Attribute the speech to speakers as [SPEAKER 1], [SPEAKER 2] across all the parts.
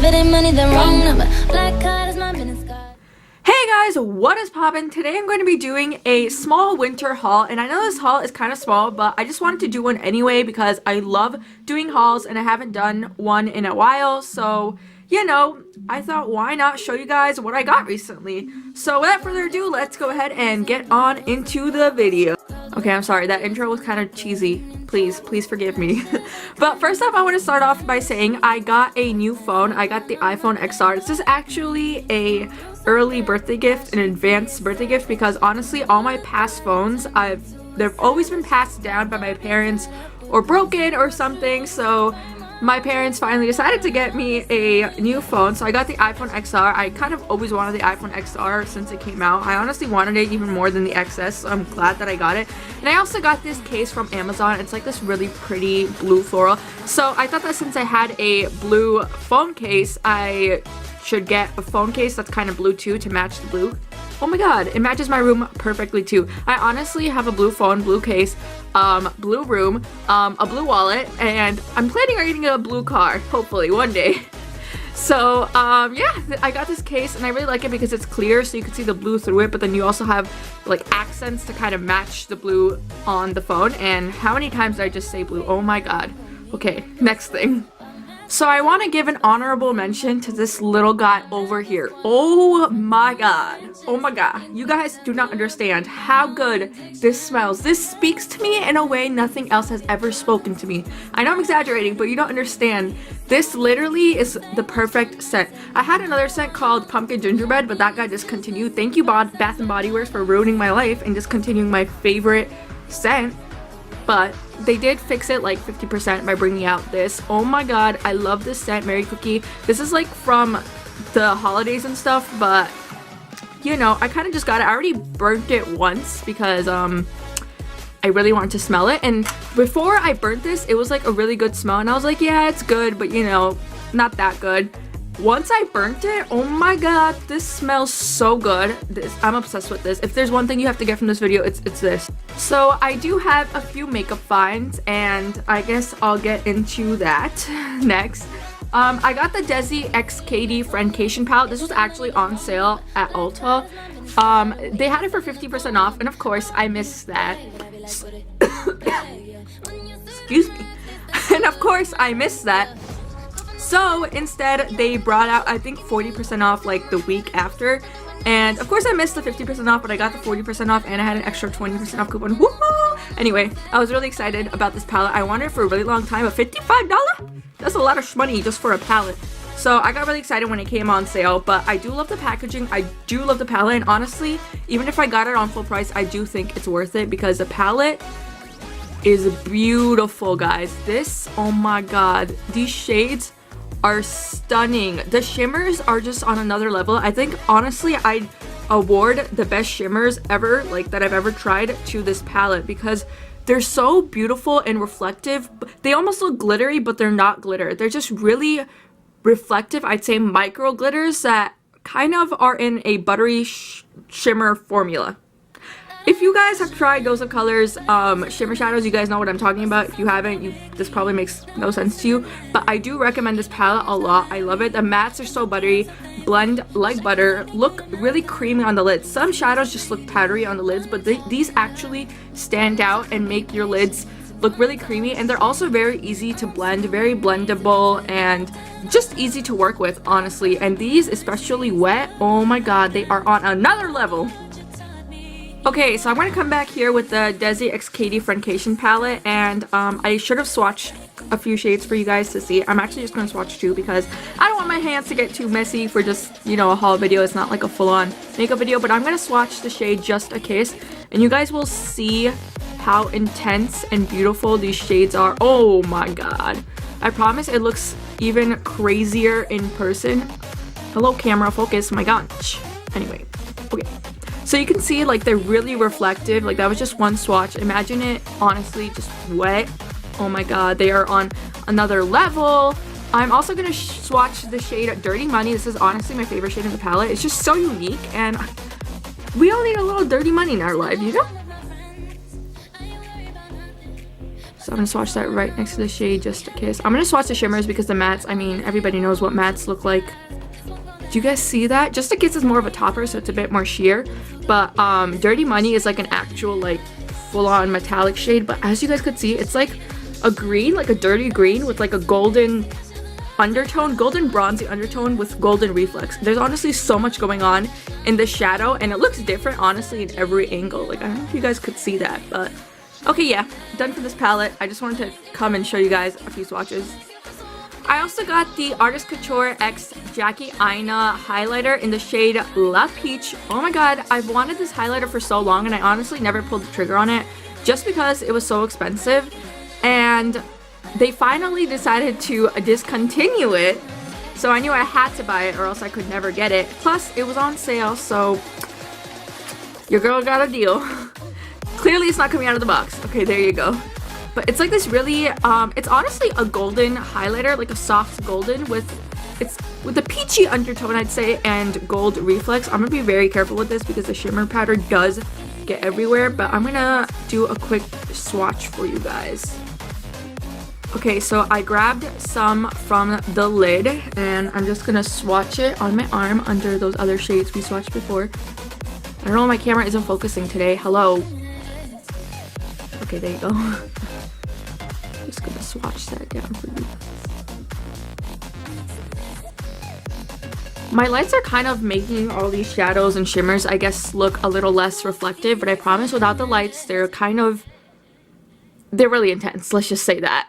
[SPEAKER 1] it ain't money, then wrong number. Black card is my business card.
[SPEAKER 2] Hey guys, what is poppin'? Today I'm going to be doing a small winter haul, and I know this haul is kind of small, but I just wanted to do one anyway because I love doing hauls and I haven't done one in a while, so you know, I thought why not show you guys what I got recently. So without further ado, let's go ahead and get on into the video. Okay, I'm sorry, that intro was kind of cheesy. Please forgive me. But first off, I want to start off by saying I got a new phone. I got the iPhone XR. This is actually a early birthday gift, an advanced birthday gift, because honestly, all my past phones, they've always been passed down by my parents or broken or something, so my parents finally decided to get me a new phone, so I got the iPhone XR. I kind of always wanted the iPhone XR since it came out. I honestly wanted it even more than the XS, so I'm glad that I got it. And I also got this case from Amazon. It's like this really pretty blue floral. So I thought that since I had a blue phone case, I should get a phone case that's kind of blue too to match the blue. Oh my god, it matches my room perfectly too. I honestly have a blue phone, blue case, blue room, a blue wallet, and I'm planning on getting a blue car, hopefully, one day. So, yeah, I got this case and I really like it because it's clear so you can see the blue through it, but then you also have like accents to kind of match the blue on the phone. And how many times did I just say blue? Oh my god. Okay, next thing. So I want to give an honorable mention to this little guy over here. Oh my god. Oh my god. You guys do not understand how good this smells. This speaks to me in a way nothing else has ever spoken to me. I know I'm exaggerating, but you don't understand. This literally is the perfect scent. I had another scent called Pumpkin Gingerbread, but that got discontinued. Thank you, Bath & Body Works, for ruining my life and discontinuing my favorite scent. But they did fix it like 50% by bringing out this. Oh my god, I love this scent, Mary Cookie. This is like from the holidays and stuff, but you know, I kind of just got it. I already burnt it once because I really wanted to smell it, and before I burnt this, it was like a really good smell, and I was like, yeah, it's good, but you know, not that good. Once I burnt it, oh my god, this smells so good. I'm obsessed with this. If there's one thing you have to get from this video, it's this. So I do have a few makeup finds, and I guess I'll get into that next. I got the Desi X KD Friendcation palette. This was actually on sale at Ulta. They had it for 50% off, and of course, I missed that. Excuse me. And of course, I missed that. So instead, they brought out, I think, 40% off like the week after. And of course, I missed the 50% off, but I got the 40% off and I had an extra 20% off coupon. Woohoo! Anyway, I was really excited about this palette. I wanted it for a really long time, but $55? That's a lot of money just for a palette. So I got really excited when it came on sale, but I do love the packaging. I do love the palette, and honestly, even if I got it on full price, I do think it's worth it because the palette is beautiful, guys. This, oh my god, these shades are stunning. The shimmers are just on another level. I think honestly I'd award the best shimmers ever, like that I've ever tried, to this palette because they're so beautiful and reflective. They almost look glittery, but they're not glitter. They're just really reflective. I'd say micro glitters that kind of are in a buttery shimmer formula. If you guys have tried Dose of Colors shimmer shadows, you guys know what I'm talking about. If you haven't, this probably makes no sense to you, but I do recommend this palette a lot. I love it. The mattes are so buttery, blend like butter, look really creamy on the lids. Some shadows just look powdery on the lids, but these actually stand out and make your lids look really creamy, and they're also very easy to blend, very blendable, and just easy to work with, honestly. And these, especially wet, oh my god, they are on another level. Okay, so I'm going to come back here with the Desi X KD Friendcation palette, and I should have swatched a few shades for you guys to see. I'm actually just going to swatch two because I don't want my hands to get too messy for just, you know, a haul video. It's not like a full-on makeup video, but I'm going to swatch the shade just in case, and you guys will see how intense and beautiful these shades are. Oh my god. I promise it looks even crazier in person. Hello, camera, focus, my gosh. Anyway, okay. So you can see like they're really reflective. Like that was just one swatch. Imagine it honestly just wet. Oh my god, they are on another level. I'm also gonna swatch the shade Dirty Money. This is honestly my favorite shade in the palette. It's just so unique, and we all need a little dirty money in our life, you know? So I'm gonna swatch that right next to the shade just in case. I'm gonna swatch the shimmers because the mattes, I mean, everybody knows what mattes look like. Do you guys see that? Just in case it's more of a topper, so it's a bit more sheer. But Dirty Money is like an actual like full-on metallic shade. But as you guys could see, it's like a green, like a dirty green with like a golden undertone, golden bronzy undertone with golden reflex. There's honestly so much going on in the shadow, and it looks different honestly in every angle. Like, I don't know if you guys could see that, but okay, yeah, done for this palette. I just wanted to come and show you guys a few swatches. I also got the Artist Couture X Jackie Aina highlighter in the shade La Peach. Oh my god, I've wanted this highlighter for so long, and I honestly never pulled the trigger on it just because it was so expensive, and they finally decided to discontinue it, so I knew I had to buy it or else I could never get it. Plus, it was on sale, so your girl got a deal. Clearly, it's not coming out of the box. Okay, there you go. But it's like this really, it's honestly a golden highlighter, like a soft golden with a peachy undertone, I'd say, and gold reflex. I'm gonna be very careful with this because the shimmer powder does get everywhere, but I'm gonna do a quick swatch for you guys. Okay, so I grabbed some from the lid, and I'm just gonna swatch it on my arm under those other shades we swatched before. I don't know, my camera isn't focusing today. Hello. Okay, there you go. Just gonna swatch that down for you. My lights are kind of making all these shadows and shimmers, I guess, look a little less reflective, but I promise without the lights, they're really intense. Let's just say that.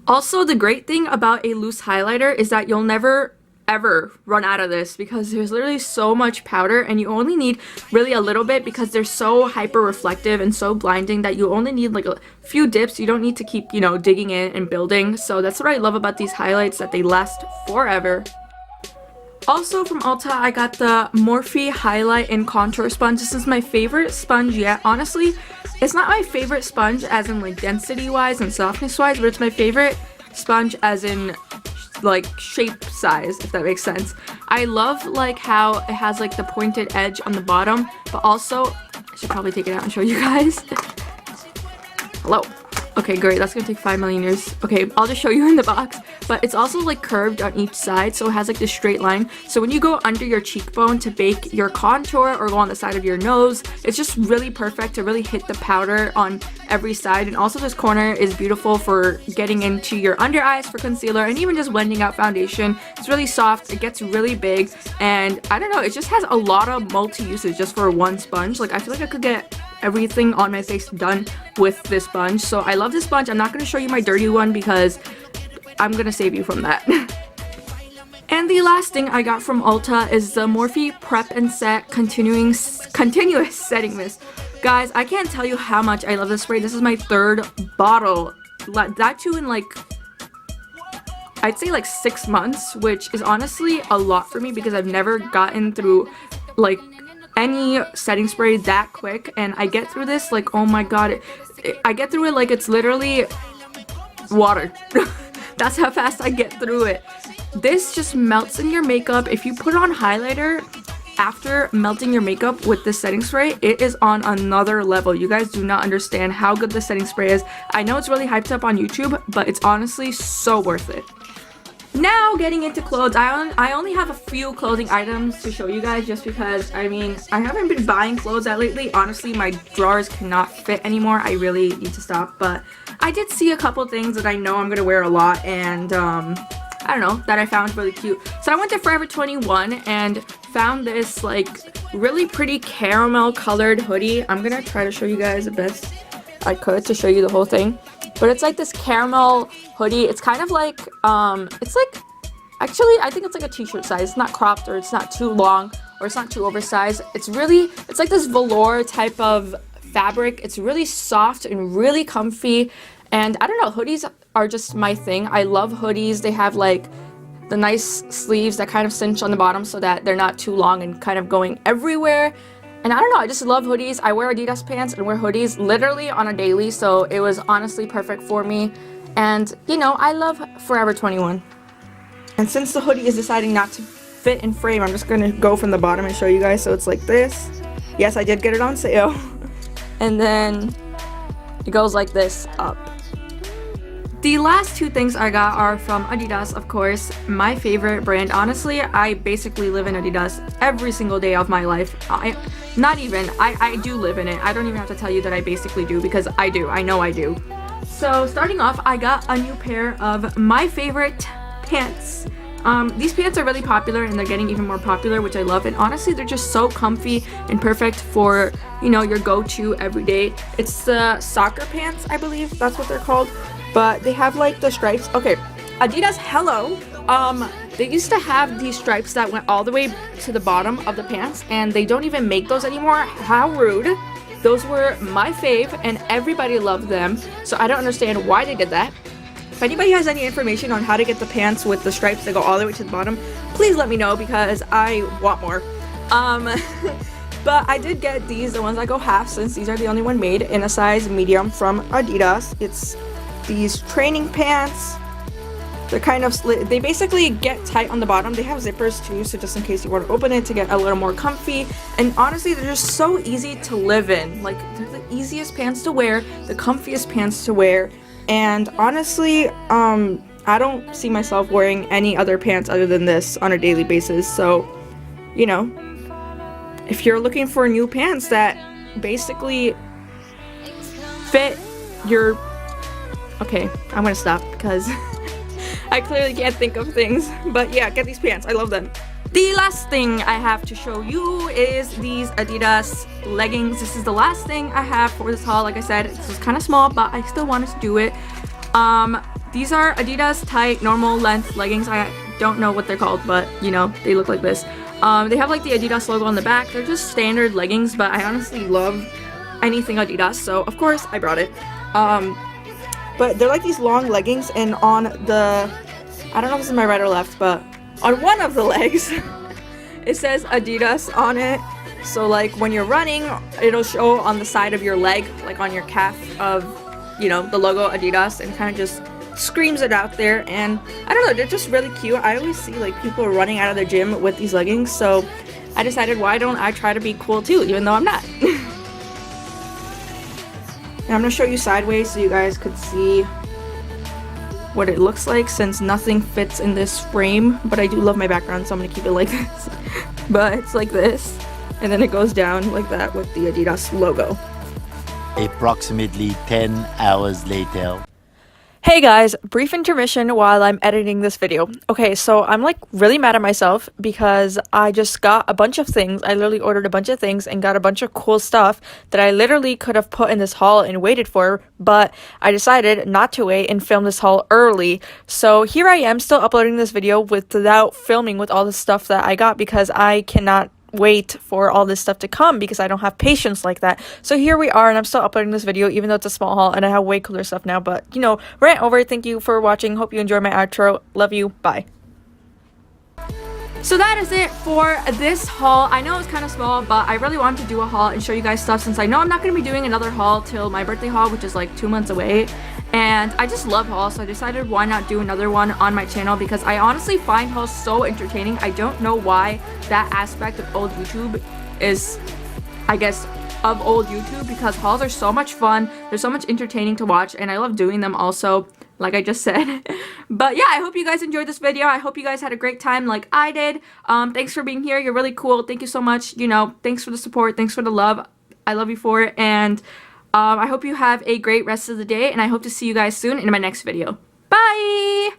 [SPEAKER 2] Also, the great thing about a loose highlighter is that you'll never ever run out of this because there's literally so much powder, and you only need really a little bit because they're so hyper reflective and so blinding that you only need like a few dips. You don't need to keep, you know, digging in and building. So that's what I love about these highlights, that they last forever. Also from Ulta, I got the Morphe Highlight and Contour Sponge. This is my favorite sponge yet. Honestly, it's not my favorite sponge as in like density wise and softness wise, but it's my favorite sponge as in like shape size, if that makes sense. I love like how it has like the pointed edge on the bottom, but also I should probably take it out and show you guys. Hello. Okay, great. That's gonna take 5 million years. Okay, I'll just show you in the box. But it's also like curved on each side, so it has like this straight line. So when you go under your cheekbone to bake your contour or go on the side of your nose, it's just really perfect to really hit the powder on every side. And also this corner is beautiful for getting into your under eyes for concealer and even just blending out foundation. It's really soft, it gets really big, and I don't know, it just has a lot of multi-uses just for one sponge. Like, I feel like I could get everything on my face done with this sponge. So I love this sponge. I'm not going to show you my dirty one because I'm going to save you from that. And the last thing I got from Ulta is the Morphe Prep and Set Continuous Setting Mist. Guys, I can't tell you how much I love this spray. This is my third bottle. That too in like, I'd say like 6 months, which is honestly a lot for me because I've never gotten through like any setting spray that quick, and I get through this like, oh my god, I get through it like it's literally water. That's how fast I get through it. This just melts in your makeup. If you put on highlighter after melting your makeup with this setting spray, it is on another level. You guys do not understand how good this setting spray is. I know it's really hyped up on YouTube, but it's honestly so worth it. Now getting into clothes, I only have a few clothing items to show you guys just because, I mean, I haven't been buying clothes that lately. Honestly, my drawers cannot fit anymore. I really need to stop, but I did see a couple things that I know I'm gonna wear a lot, and I don't know, that I found really cute. So I went to Forever 21 and found this like really pretty caramel colored hoodie. I'm gonna try to show you guys the best I could to show you the whole thing. But it's like this caramel hoodie. It's kind of like, it's like, actually, I think it's like a t-shirt size. It's not cropped, or it's not too long, or it's not too oversized. It's like this velour type of fabric. It's really soft and really comfy. And I don't know, hoodies are just my thing. I love hoodies. They have like the nice sleeves that kind of cinch on the bottom so that they're not too long and kind of going everywhere. And I don't know, I just love hoodies. I wear Adidas pants and wear hoodies literally on a daily, so it was honestly perfect for me. And, you know, I love Forever 21. And since the hoodie is deciding not to fit in frame, I'm just going to go from the bottom and show you guys. So it's like this. Yes, I did get it on sale. And then it goes like this up. The last two things I got are from Adidas, of course, my favorite brand. Honestly, I basically live in Adidas every single day of my life. I do live in it. I don't even have to tell you that I basically do, because I do. I know I do. So starting off, I got a new pair of my favorite pants. These pants are really popular, and they're getting even more popular, which I love. And honestly, they're just so comfy and perfect for, you know, your go-to every day. It's the soccer pants, I believe that's what they're called. But they have like the stripes. Okay, Adidas Hello. They used to have these stripes that went all the way to the bottom of the pants, and they don't even make those anymore. How rude. Those were my fave, and everybody loved them. So I don't understand why they did that. If anybody has any information on how to get the pants with the stripes that go all the way to the bottom, please let me know, because I want more. But I did get these, the ones that go half, since these are the only one made in a size medium from Adidas. It's these training pants. They're kind of they basically get tight on the bottom. They have zippers too, so just in case you want to open it to get a little more comfy. And honestly, they're just so easy to live in. Like, they're the easiest pants to wear, the comfiest pants to wear. And honestly, I don't see myself wearing any other pants other than this on a daily basis. So, you know, if you're looking for new pants that basically fit your... Okay, I'm gonna stop because I clearly can't think of things. But yeah, get these pants. I love them. The last thing I have to show you is these Adidas leggings. This is the last thing I have for this haul. Like I said, this was kind of small, but I still wanted to do it. These are Adidas tight normal length leggings. I don't know what they're called, but you know, they look like this. They have like the Adidas logo on the back. They're just standard leggings, but I honestly love anything Adidas, so of course I brought it. But they're like these long leggings, and on the, I don't know if this is my right or left, but on one of the legs, it says Adidas on it. So like when you're running, it'll show on the side of your leg, like on your calf of, you know, the logo Adidas, and kind of just screams it out there. And I don't know, they're just really cute. I always see like people running out of the gym with these leggings, so I decided, why don't I try to be cool too, even though I'm not. And I'm gonna show you sideways so you guys could see what it looks like, since nothing fits in this frame, but I do love my background, so I'm gonna keep it like this. But it's like this, and then it goes down like that with the Adidas logo.
[SPEAKER 3] Approximately 10 hours later.
[SPEAKER 2] Hey guys, brief intermission while I'm editing this video. Okay, so I'm like really mad at myself because I just got a bunch of things. I literally ordered a bunch of things and got a bunch of cool stuff that I literally could have put in this haul and waited for, but I decided not to wait and film this haul early. So here I am still uploading this video without filming with all the stuff that I got, because I cannot wait for all this stuff to come, because I don't have patience like that. So here we are, and I'm still uploading this video even though it's a small haul and I have way cooler stuff now. But you know, rant over. Thank you for watching. Hope you enjoyed my outro. Love you. Bye. So that is it for this haul. I know it's kind of small, but I really wanted to do a haul and show you guys stuff, since I know I'm not going to be doing another haul till my birthday haul, which is like 2 months away. And I just love hauls, so I decided why not do another one on my channel, because I honestly find hauls so entertaining. I don't know why that aspect of old YouTube is, I guess, of old YouTube, because hauls are so much fun. They're so much entertaining to watch, and I love doing them also, like I just said. But yeah, I hope you guys enjoyed this video. I hope you guys had a great time like I did. Thanks for being here. You're really cool. Thank you so much. You know, thanks for the support. Thanks for the love. I love you for it. And I hope you have a great rest of the day, and I hope to see you guys soon in my next video. Bye!